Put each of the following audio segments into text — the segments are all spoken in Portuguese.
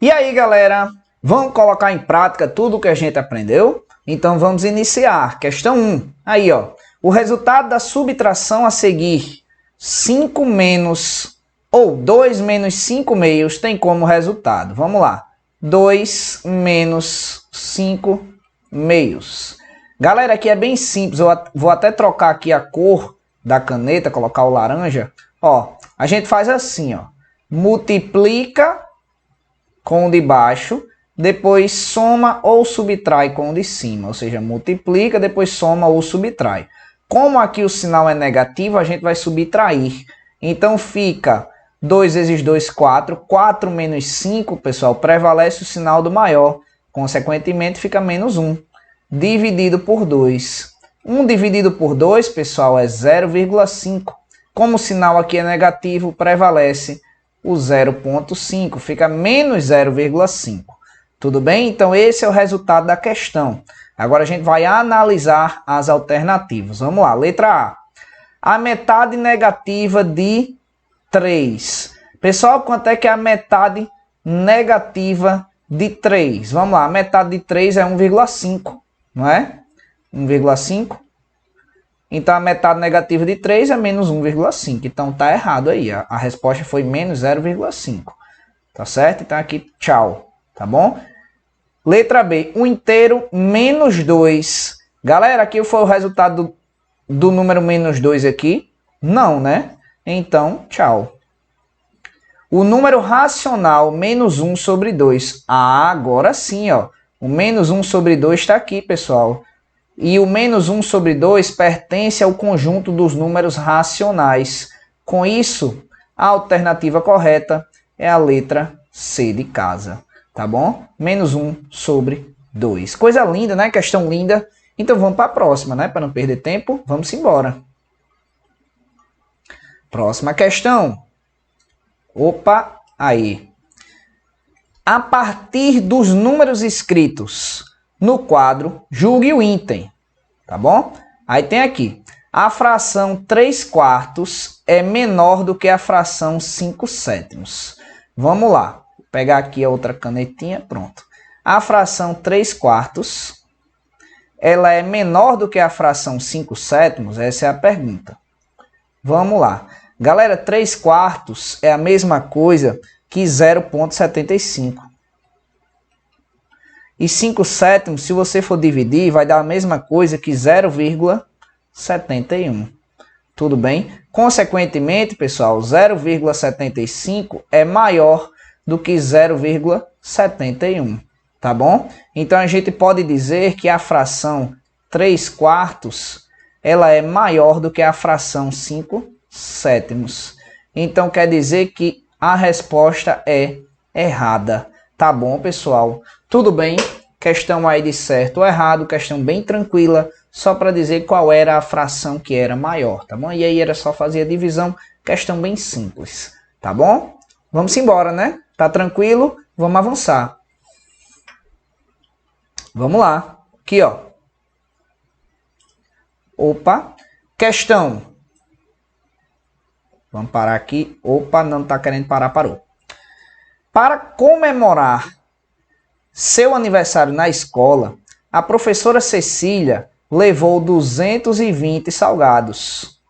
E aí, galera, vamos colocar em prática tudo o que a gente aprendeu? Então vamos iniciar. Questão 1. Aí, ó. O resultado da subtração a seguir, 5 menos ou 2 menos 5 meios, tem como resultado. Vamos lá. 2 menos 5 meios. Galera, aqui é bem simples. Eu vou até trocar aqui a cor da caneta, colocar o laranja. Ó, a gente faz assim, ó. Multiplica com o de baixo, depois soma ou subtrai com o de cima. Ou seja, multiplica, depois soma ou subtrai. Como aqui o sinal é negativo, a gente vai subtrair. Então fica 2 vezes 2, 4. 4 menos 5, pessoal, prevalece o sinal do maior. Consequentemente, fica menos 1. Dividido por 2. 1 dividido por 2, pessoal, é 0,5. Como o sinal aqui é negativo, prevalece o 0,5. Fica menos 0,5. Tudo bem? Então, esse é o resultado da questão. Agora, a gente vai analisar as alternativas. Vamos lá. Letra A. A metade negativa de 3. Pessoal, quanto é que é a metade negativa de 3? Vamos lá. A metade de 3 é 1,5. Não é? 1,5. Então, a metade negativa de 3 é menos 1,5. Então, tá errado aí. A resposta foi menos 0,5. Tá certo? Então, aqui, tchau. Tá bom? Letra B. 1 inteiro menos 2. Galera, aqui foi o resultado do número menos 2 aqui? Não, né? Então, tchau. O número racional menos 1 sobre 2. Ah, agora sim, ó. O menos 1 sobre 2 está aqui, pessoal. E o menos 1 sobre 2 pertence ao conjunto dos números racionais. Com isso, a alternativa correta é a letra C de casa. Tá bom? Menos 1 sobre 2. Coisa linda, né? Questão linda. Então vamos para a próxima, né? Para não perder tempo, vamos embora. Próxima questão. Opa, aí. A partir dos números escritos no quadro, julgue o item, tá bom? Aí tem aqui, a fração 3/4 é menor do que a fração 5/7. Vamos lá, vou pegar aqui a outra canetinha, pronto. A fração 3/4, ela é menor do que a fração 5/7? Essa é a pergunta. Vamos lá. Galera, 3/4 é a mesma coisa que 0,75. E 5/7, se você for dividir, vai dar a mesma coisa que 0,71. Tudo bem? Consequentemente, pessoal, 0,75 é maior do que 0,71. Tá bom? Então, a gente pode dizer que a fração 3/4, ela é maior do que a fração 5/7. Então, quer dizer que a resposta é errada. Tá bom, pessoal? Tudo bem? Questão aí de certo ou errado, questão bem tranquila, só para dizer qual era a fração que era maior, tá bom? E aí era só fazer a divisão, questão bem simples, tá bom? Vamos embora, né? Tá tranquilo? Vamos avançar. Vamos lá. Aqui, ó. Opa. Questão. Vamos parar aqui. Opa, não está querendo parar, parou. Para comemorar seu aniversário na escola, a professora Cecília levou 220 salgados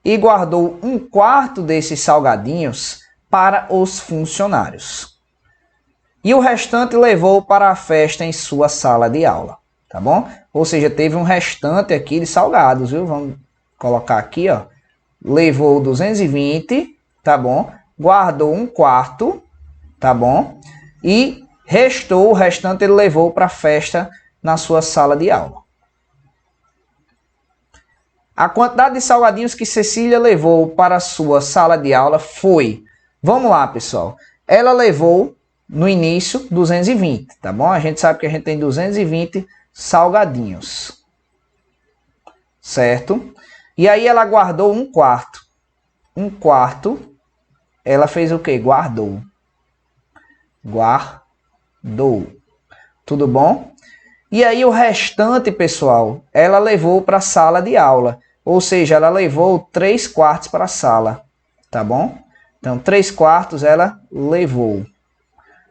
e guardou 1/4 desses salgadinhos para os funcionários. E o restante levou para a festa em sua sala de aula, tá bom? Ou seja, teve um restante aqui de salgados, viu? Vamos colocar aqui, ó. Levou 220, tá bom? Guardou 1/4, tá bom? E restou, o restante ele levou para a festa na sua sala de aula. A quantidade de salgadinhos que Cecília levou para a sua sala de aula foi... Vamos lá, pessoal. Ela levou, no início, 220, tá bom? A gente sabe que a gente tem 220 salgadinhos. Certo? E aí ela guardou 1/4. 1/4, ela fez o quê? Guardou. Guardou. Tudo bom? E aí o restante, pessoal, ela levou para a sala de aula. Ou seja, ela levou 3/4 para a sala. Tá bom? Então, 3/4 ela levou.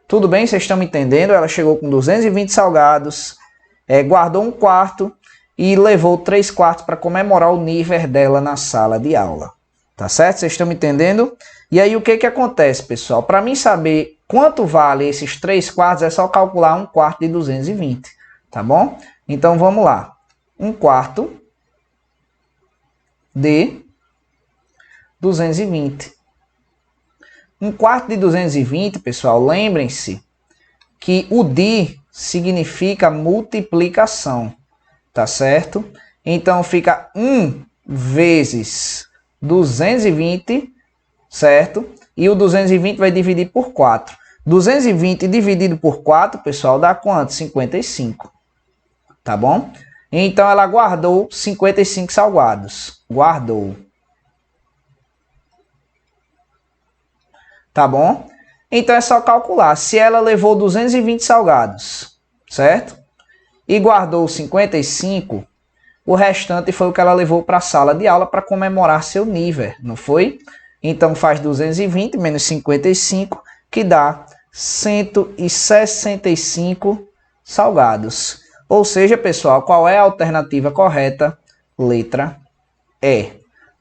Tudo bem? Vocês estão me entendendo? Ela chegou com 220 salgados, guardou 1/4 e levou 3/4 para comemorar o nível dela na sala de aula. Tá certo? Vocês estão me entendendo? E aí o que acontece, pessoal? Para mim saber quanto vale esses 3/4 é só calcular 1/4 de 220. Tá bom? Então vamos lá. 1/4 de 220. 1/4 de 220, pessoal, lembrem-se que o de significa multiplicação, tá certo? Então fica 1 vezes 220, certo? E o 220 vai dividir por 4. 220 dividido por 4, pessoal, dá quanto? 55, tá bom? Então ela guardou 55 salgados, guardou. Tá bom? Então é só calcular. Se ela levou 220 salgados, certo? E guardou 55, o restante foi o que ela levou para a sala de aula para comemorar seu nível, não foi? Então faz 220 menos 55, que dá 165 salgados. Ou seja, pessoal, qual é a alternativa correta? Letra E.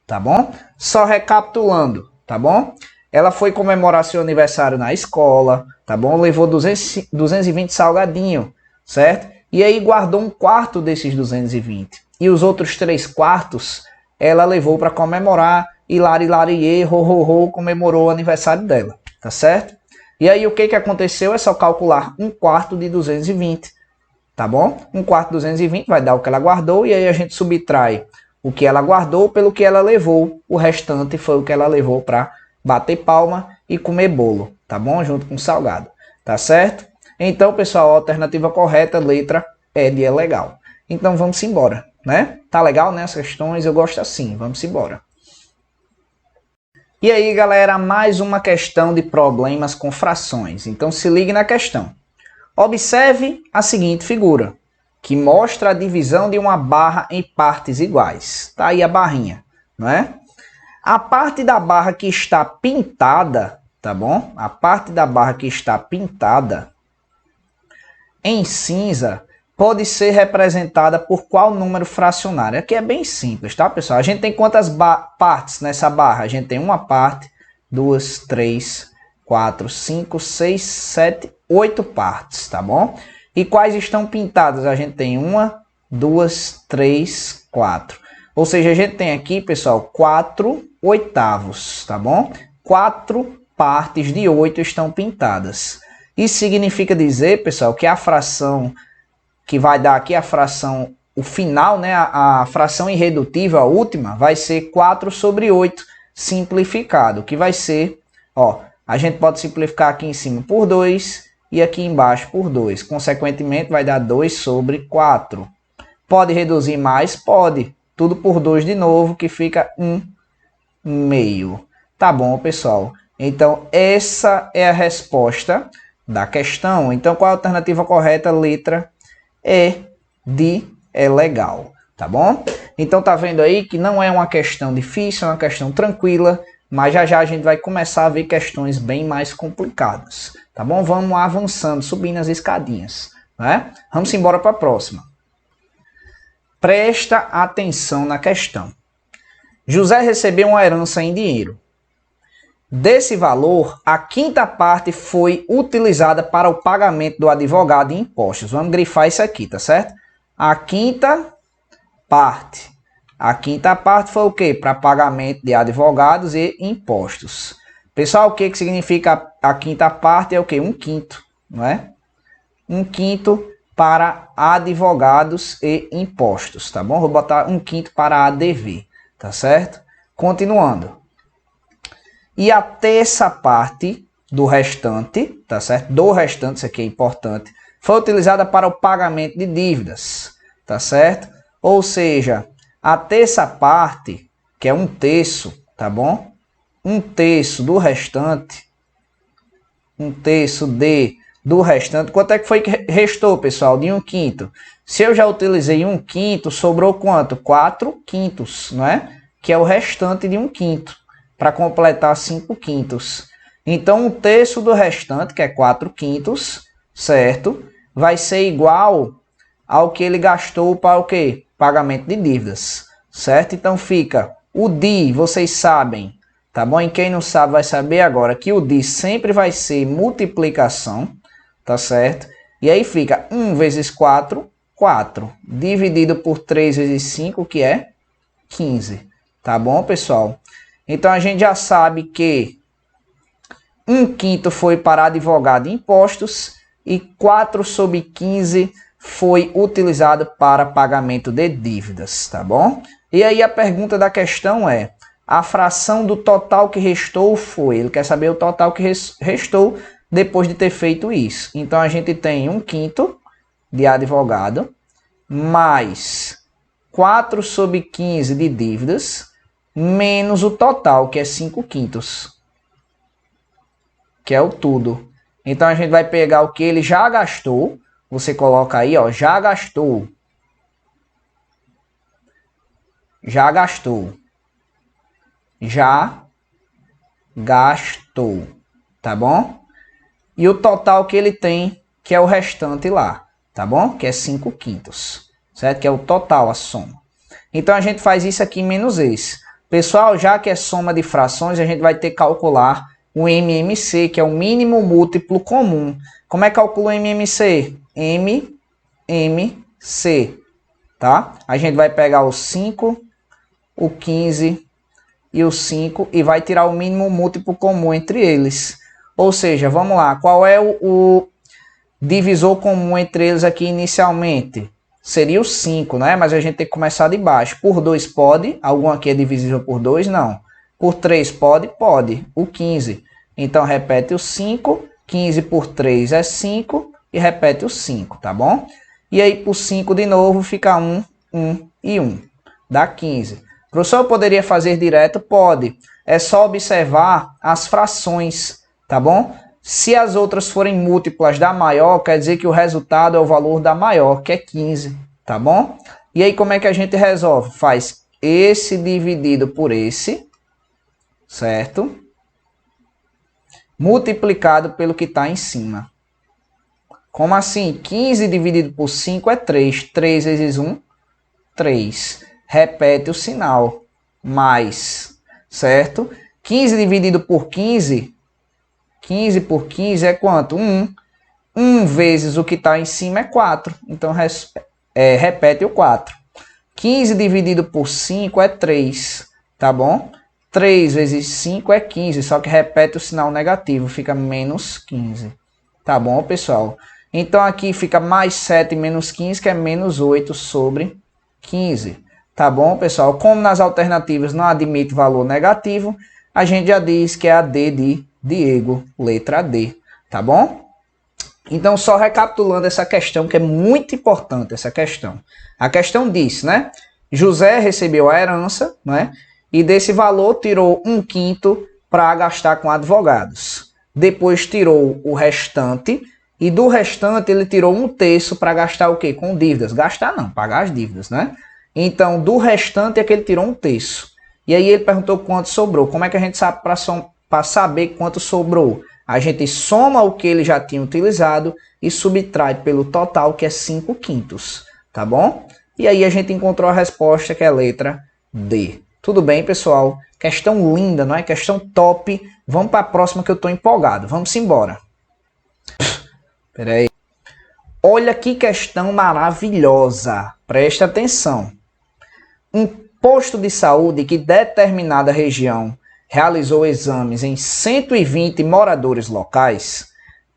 Tá bom? Só recapitulando, tá bom? Ela foi comemorar seu aniversário na escola, tá bom? Levou 220 salgadinho, certo? E aí guardou 1/4 desses 220. E os outros 3/4 ela levou para comemorar. E lari, ro, ro, comemorou o aniversário dela, tá certo? E aí o que aconteceu? É só calcular 1/4 de 220, tá bom? 1/4 de 220 vai dar o que ela guardou. E aí a gente subtrai o que ela guardou pelo que ela levou. O restante foi o que ela levou para bater palma e comer bolo, tá bom? Junto com salgado, tá certo? Então, pessoal, a alternativa correta, letra E de é legal. Então, vamos embora, né? Tá legal, né? As questões, eu gosto assim, vamos embora. E aí, galera, mais uma questão de problemas com frações. Então, se ligue na questão. Observe a seguinte figura, que mostra a divisão de uma barra em partes iguais. Tá aí a barrinha, não é? A parte da barra que está pintada, tá bom? A parte da barra que está pintada em cinza pode ser representada por qual número fracionário? Aqui é bem simples, tá, pessoal? A gente tem quantas partes nessa barra? A gente tem uma parte, 2, 3, 4, 5, 6, 7, 8 partes, tá bom? E quais estão pintadas? A gente tem 1, 2, 3, 4. Ou seja, a gente tem aqui, pessoal, 4/8, tá bom? 4 partes de 8 estão pintadas. Isso significa dizer, pessoal, que a fração que vai dar aqui, a fração, o final, né? A fração irredutível, a última, vai ser 4/8 simplificado. Que vai ser, ó, a gente pode simplificar aqui em cima por 2 e aqui embaixo por 2. Consequentemente, vai dar 2/4. Pode reduzir mais? Pode. Tudo por 2 de novo, que fica 1/2. Tá bom, pessoal? Então, essa é a resposta da questão. Então, qual a alternativa correta? Letra E de é legal. Tá bom? Então, tá vendo aí que não é uma questão difícil, é uma questão tranquila. Mas já já a gente vai começar a ver questões bem mais complicadas. Tá bom? Vamos avançando, subindo as escadinhas, né? Vamos embora para a próxima. Presta atenção na questão. José recebeu uma herança em dinheiro. Desse valor, a quinta parte foi utilizada para o pagamento do advogado e impostos. Vamos grifar isso aqui, tá certo? A quinta parte. A quinta parte foi o quê? Para pagamento de advogados e impostos. Pessoal, o que significa a quinta parte? É o quê? 1/5, não é? 1/5 para advogados e impostos, tá bom? Vou botar 1/5 para ADV, tá certo? Continuando. E a terça parte do restante, tá certo? Do restante, isso aqui é importante, foi utilizada para o pagamento de dívidas, tá certo? Ou seja, a terça parte, que é 1/3, tá bom? 1/3 do restante, 1/3 do restante. Quanto é que foi que restou, pessoal? De 1/5. Se eu já utilizei 1/5, sobrou quanto? 4/5, não é? Que é o restante de 1/5, para completar 5/5. Então, 1/3 do restante, que é 4/5, certo? Vai ser igual ao que ele gastou para o quê? Pagamento de dívidas, certo? Então, fica o DI, vocês sabem, tá bom? E quem não sabe vai saber agora que o DI sempre vai ser multiplicação, tá certo? E aí fica 1 vezes 4, 4, dividido por 3 vezes 5, que é 15, tá bom, pessoal? Então, a gente já sabe que 1/5 foi para advogado e impostos e 4/15 foi utilizado para pagamento de dívidas, tá bom? E aí a pergunta da questão é, a fração do total que restou foi, ele quer saber o total que restou depois de ter feito isso. Então a gente tem 1/5 de advogado, mais 4/15 de dívidas, menos o total, que é 5/5, que é o tudo. Então a gente vai pegar o que ele já gastou, você coloca aí, ó, já gastou. Já gastou. Já gastou, tá bom? E o total que ele tem, que é o restante lá, tá bom? Que é 5/5, certo? Que é o total, a soma. Então a gente faz isso aqui menos esse. Pessoal, já que é soma de frações, a gente vai ter que calcular o MMC, que é o mínimo múltiplo comum. Como é que calcula o MMC? MMC, tá? A gente vai pegar o 5, o 15 e o 5 e vai tirar o mínimo múltiplo comum entre eles. Ou seja, vamos lá, qual é o divisor comum entre eles aqui inicialmente? Seria o 5, né? Mas a gente tem que começar de baixo. Por 2 pode? Algum aqui é divisível por 2? Não. Por 3 pode? Pode. O 15. Então repete o 5. 15 por 3 é 5. E repete o 5, tá bom? E aí por 5 de novo fica 1, 1 e 1. Dá 15. Professor, eu poderia fazer direto? Pode. É só observar as frações, tá bom? Se as outras forem múltiplas da maior, quer dizer que o resultado é o valor da maior, que é 15, tá bom? E aí como é que a gente resolve? Faz esse dividido por esse, certo? Multiplicado pelo que está em cima. Como assim? 15 dividido por 5 é 3. 3 vezes 1, 3. Repete o sinal. Mais, certo? 15 dividido por 15... 15 por 15 é quanto? 1. 1 vezes o que está em cima é 4. Então, repete o 4. 15 dividido por 5 é 3. Tá bom? 3 vezes 5 é 15. Só que repete o sinal negativo. Fica menos 15. Tá bom, pessoal? Então, aqui fica mais 7 menos 15, que é menos 8 sobre 15. Tá bom, pessoal? Como nas alternativas não admite valor negativo, a gente já diz que é a D de Diego, letra D, tá bom? Então, só recapitulando essa questão, que é muito importante essa questão. A questão diz, né? José recebeu a herança, né? E desse valor tirou 1/5 para gastar com advogados. Depois tirou o restante, e do restante ele tirou 1/3 para gastar o quê? Com dívidas. Gastar não, pagar as dívidas, né? Então, do restante é que ele tirou 1/3. E aí ele perguntou quanto sobrou. Como é que a gente sabe para saber quanto sobrou? A gente soma o que ele já tinha utilizado e subtrai pelo total, que é 5/5, tá bom? E aí a gente encontrou a resposta, que é a letra D. Tudo bem, pessoal? Questão linda, não é? Questão top. Vamos para a próxima, que eu estou empolgado. Vamos embora. Espera aí. Olha que questão maravilhosa. Presta atenção. Um posto de saúde que determinada região realizou exames em 120 moradores locais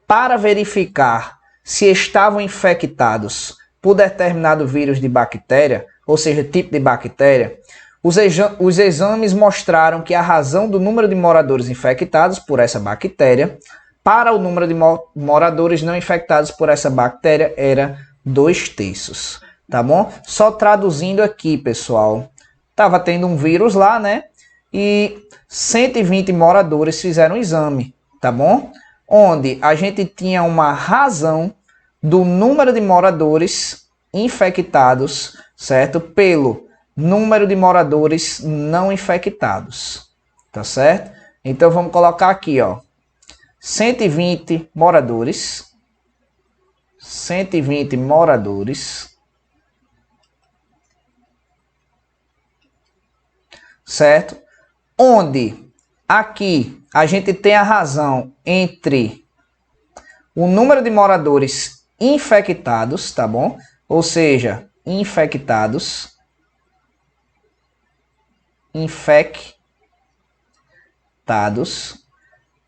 para verificar se estavam infectados por determinado vírus de bactéria, ou seja, tipo de bactéria. Os exames mostraram que a razão do número de moradores infectados por essa bactéria para o número de moradores não infectados por essa bactéria era 2/3, tá bom? Só traduzindo aqui, pessoal, estava tendo um vírus lá, né? E 120 moradores fizeram o exame, tá bom? Onde a gente tinha uma razão do número de moradores infectados, certo? Pelo número de moradores não infectados, tá certo? Então vamos colocar aqui, ó. 120 moradores. 120 moradores. Certo? Onde aqui a gente tem a razão entre o número de moradores infectados, tá bom? Ou seja, infectados.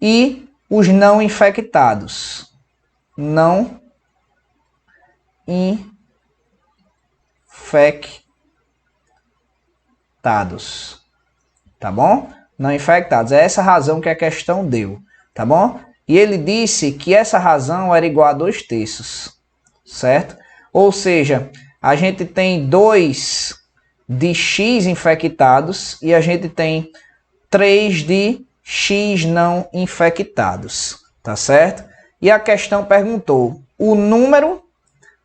E os não infectados. Não infectados. Tá bom? Não infectados. É essa razão que a questão deu. Tá bom? E ele disse que essa razão era igual a 2/3. Certo? Ou seja, a gente tem 2 de X infectados e a gente tem 3 de X não infectados. Tá certo? E a questão perguntou o número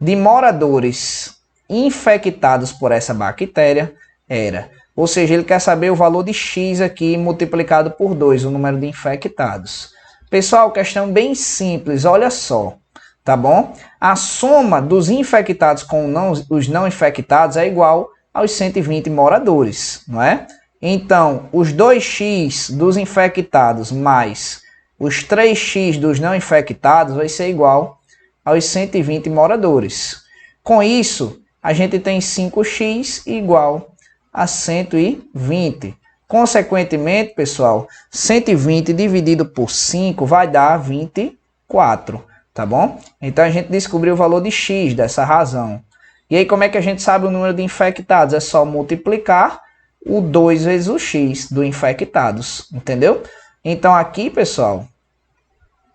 de moradores infectados por essa bactéria era. Ou seja, ele quer saber o valor de X aqui multiplicado por 2, o número de infectados. Pessoal, questão bem simples, olha só, tá bom? A soma dos infectados com os não infectados é igual aos 120 moradores, não é? Então, os 2x dos infectados mais os 3x dos não infectados vai ser igual aos 120 moradores. Com isso, a gente tem 5x igual a 120. Consequentemente, pessoal, 120 dividido por 5 vai dar 24, tá bom? Então, a gente descobriu o valor de x dessa razão. E aí, como é que a gente sabe o número de infectados? É só multiplicar o 2 vezes o x do infectados, entendeu? Então, aqui, pessoal,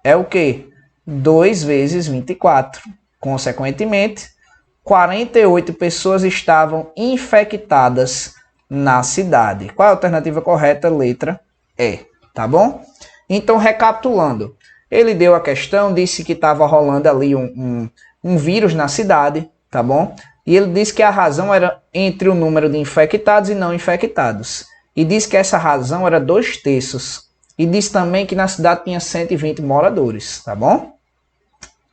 é o quê? 2 vezes 24. Consequentemente, 48 pessoas estavam infectadas na cidade. Qual é a alternativa correta? Letra E, tá bom? Então, recapitulando, ele deu a questão, disse que estava rolando ali um vírus na cidade, tá bom? E ele disse que a razão era entre o número de infectados e não infectados. E disse que essa razão era 2/3. E disse também que na cidade tinha 120 moradores, tá bom?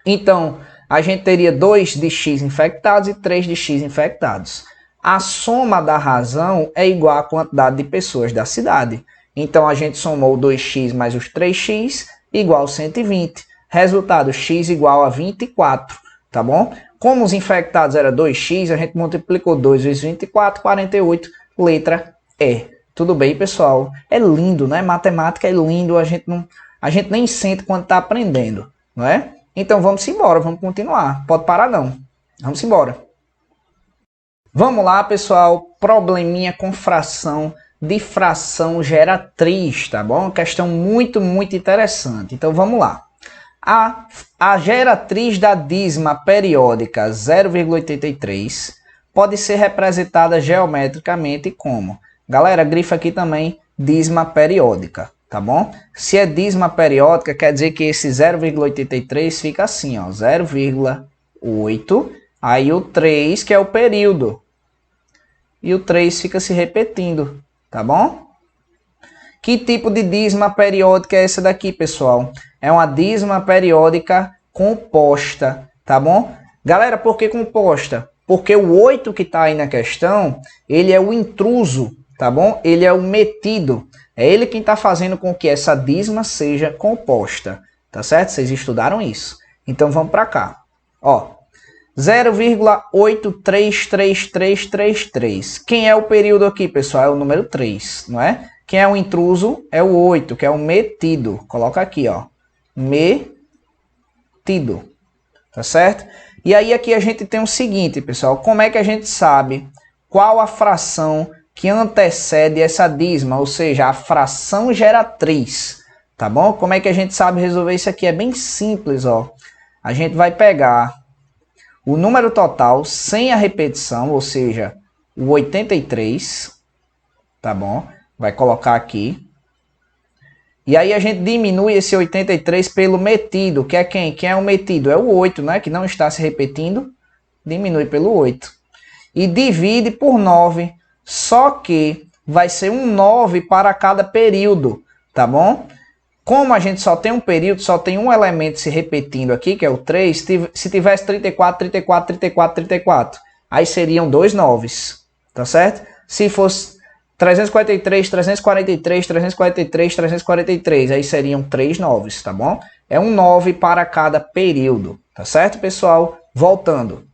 Então, a gente teria 2 de X infectados e 3 de X infectados. A soma da razão é igual à quantidade de pessoas da cidade. Então, a gente somou 2x mais os 3x igual a 120. Resultado, x igual a 24, tá bom? Como os infectados era 2x, a gente multiplicou 2 vezes 24, 48, letra E. Tudo bem, pessoal? É lindo, né? Matemática é lindo, a gente nem sente quando está aprendendo, não é? Então vamos embora, vamos continuar. Pode parar não. Vamos embora. Vamos lá, pessoal. Probleminha com fração de fração geratriz, tá bom? Questão muito interessante. Então vamos lá. A geratriz da dízima periódica 0,83 pode ser representada geometricamente como? Galera, grifa aqui também dízima periódica, tá bom? Se é dízima periódica, quer dizer que esse 0,83 fica assim, ó, 0,8, aí o 3, que é o período, e o 3 fica se repetindo, tá bom? Que tipo de dízima periódica é essa daqui, pessoal? É uma dízima periódica composta, tá bom? Galera, por que composta? Porque o 8 que está aí na questão, ele é o intruso, tá bom? Ele é o metido. É ele quem está fazendo com que essa dízima seja composta, tá certo? Vocês estudaram isso. Então vamos para cá. Ó, 0,833333. Quem é o período aqui, pessoal? É o número 3, não é? Quem é o intruso? É o 8, que é o metido. Coloca aqui, ó. Metido. Tá certo? E aí aqui a gente tem o seguinte, pessoal. Como é que a gente sabe qual a fração que antecede essa dízima? Ou seja, a fração geratriz. Tá bom? Como é que a gente sabe resolver isso aqui? É bem simples, ó. A gente vai pegar o número total sem a repetição, ou seja, o 83. Tá bom? Vai colocar aqui. E aí a gente diminui esse 83 pelo metido, que é quem? Quem é o metido? É o 8, né? Que não está se repetindo. Diminui pelo 8. E divide por 9. Só que vai ser um 9 para cada período, tá bom? Como a gente só tem um período, só tem um elemento se repetindo aqui, que é o 3, se tivesse 34, 34, 34, 34, aí seriam 2 noves, tá certo? Se fosse 343, 343, 343, 343, aí seriam 3 noves, tá bom? É um 9 para cada período, tá certo, pessoal? Voltando.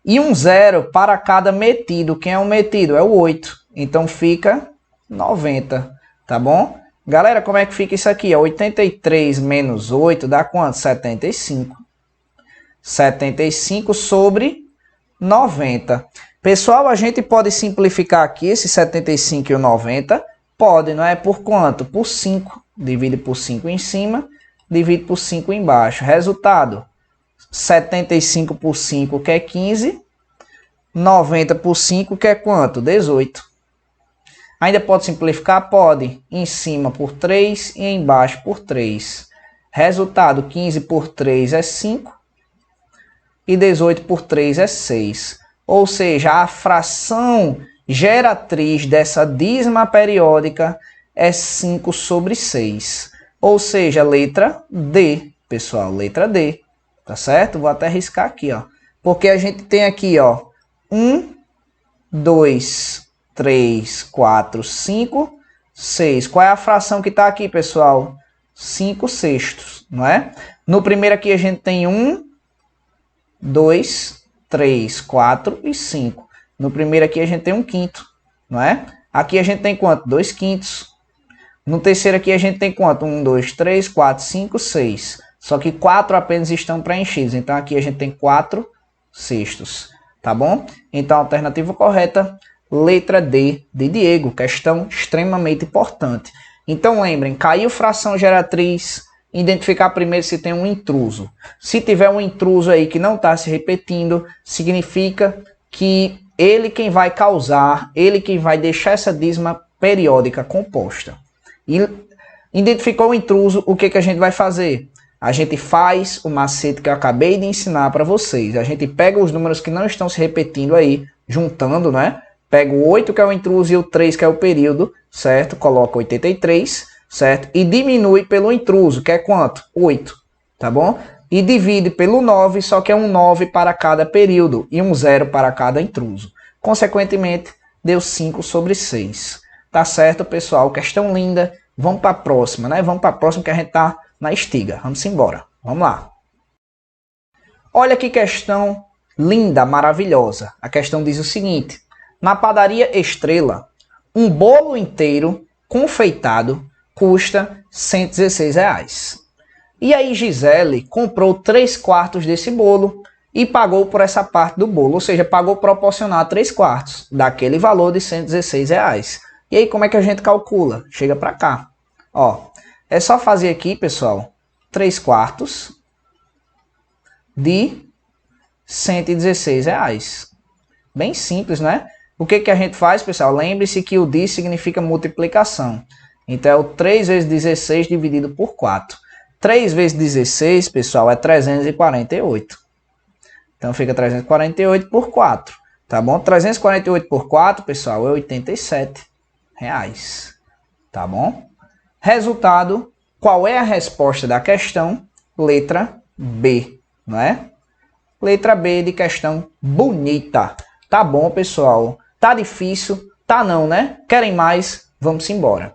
E um 0 para cada metido. Quem é o metido? É o 8. Então fica 90, tá bom? Galera, como é que fica isso aqui? 83 menos 8 dá quanto? 75. 75 sobre 90. Pessoal, a gente pode simplificar aqui esse 75 e o 90. Pode, não é? Por quanto? Por 5. Divide por 5 em cima, divide por 5 embaixo. Resultado, 75 por 5, que é 15. 90 por 5, que é quanto? 18. Ainda pode simplificar? Pode. Em cima por 3 e embaixo por 3. Resultado, 15 por 3 é 5. E 18 por 3 é 6. Ou seja, a fração geratriz dessa dízima periódica é 5 sobre 6. Ou seja, letra D, pessoal, letra D. Tá certo? Vou até riscar aqui, ó. Porque a gente tem aqui, ó, 1, 2, 3, 4, 5, 6. Qual é a fração que está aqui, pessoal? 5 sextos, não é? No primeiro aqui a gente tem 1, 2, 3, 4 e 5. No primeiro aqui a gente tem 1/5, não é? Aqui a gente tem quanto? 2/5. No terceiro aqui a gente tem quanto? 1, 2, 3, 4, 5, 6. Só que 4 apenas estão preenchidos. Então aqui a gente tem 4 sextos. Tá bom? Então a alternativa correta, letra D de Diego. Questão extremamente importante. Então lembrem, caiu fração geratriz, identificar primeiro se tem um intruso. Se tiver um intruso aí que não está se repetindo, significa que ele quem vai causar, ele quem vai deixar essa dízima periódica composta. E identificou o intruso, o que a gente vai fazer? A gente faz o macete que eu acabei de ensinar para vocês. A gente pega os números que não estão se repetindo aí, juntando, né? Pega o 8 que é o intruso e o 3 que é o período, certo? Coloca 83, certo? E diminui pelo intruso, que é quanto? 8, tá bom? E divide pelo 9, só que é um 9 para cada período e um 0 para cada intruso. Consequentemente, deu 5 sobre 6. Tá certo, pessoal? Questão linda. Vamos para a próxima, né? Vamos para a próxima que a gente tá na estiga. Vamos embora. Vamos lá. Olha que questão linda, maravilhosa. A questão diz o seguinte. Na padaria Estrela, um bolo inteiro confeitado custa R$116. E aí Gisele comprou 3/4 desse bolo e pagou por essa parte do bolo. Ou seja, pagou proporcional a 3/4 daquele valor de R$116. E aí como é que a gente calcula? Chega para cá. Ó, é só fazer aqui, pessoal, 3/4 de R$116. Bem simples, né? O que a gente faz, pessoal? Lembre-se que o de significa multiplicação. Então é o 3 vezes 16 dividido por 4. 3 vezes 16, pessoal, é 348. Então fica 348 por 4. Tá bom? 348 por 4, pessoal, é R$87. Tá bom? Resultado, qual é a resposta da questão? Letra B, não é? Letra B de questão bonita. Tá bom, pessoal? Tá difícil? Tá não, né? Querem mais? Vamos embora.